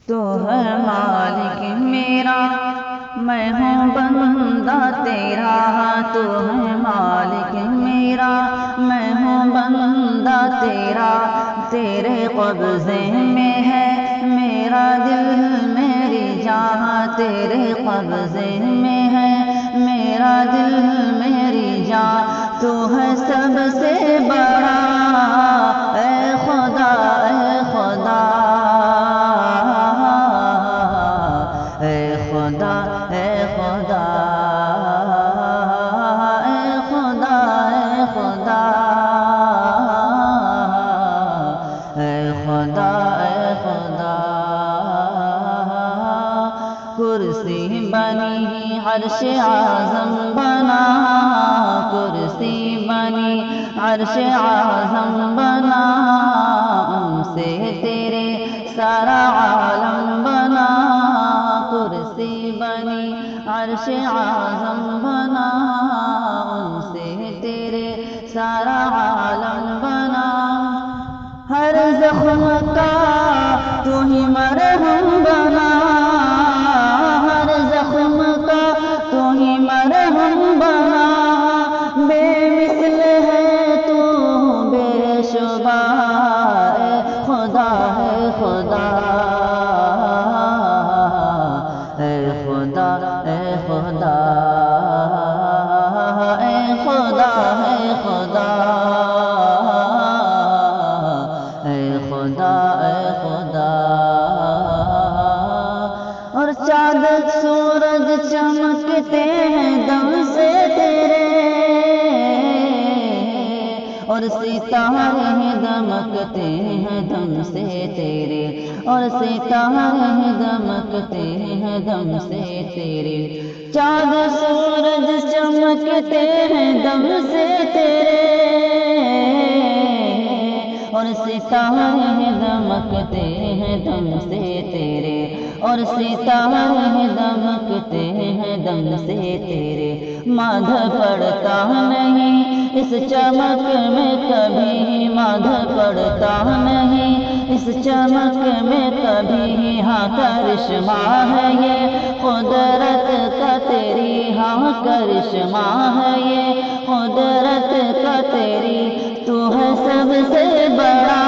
تو ہے مالک میرا، میں ہوں بندہ تیرا، تو ہے مالک میرا، میں ہوں بندہ تیرا، تیرے قبضے میں ہے میرا دل میری جان، تیرے قبضے میں ہے میرا دل میری جان، تو ہے سب سے بڑا اے خدا، اے خدا، اے خدا، اے خدا، اے خدا، اے خدا، اے خدا، اے خدا۔ کرسی بنی عرش اعظم بنا، کرسی بنی عرش اعظم بنا، ان سے تیرے سارا عالم بنا، کرسی بنی عرش اعظم بنا، ان سے تیرے سارا عالم بنا، ہر زخم کا تو ہی مرہم بنا، ہر زخم کا تو ہی مرہم بنا، بے مثل ہے تو بے شمار، اے خدا، ہے خدا، اے خدا، اے خدا، اے خدا، ہے خدا، اے خدا، اے خدا۔ اور چاند سورج چمکتے ہیں دم سے تیرے، اور ستارے دمکتے ہیں دم سے تیرے، اور ستارے دمکتے ہیں دم سے تیرے، چاند سورج چمکتے ہیں دم سے تیرے، اور ستارے دمکتے ہیں دم سے تیرے، اور ستارے دمکتے ہیں دم سے تیرے، مادھ پڑتا نہیں اس چمک میں کبھی، مادھ پڑتا نہیں اس چمک میں کبھی، ہاں کرشمہ ہے یہ قدرت کا تیری، ہاں کرشمہ ہے یہ قدرت کا تیری، تو ہے سب سے بڑا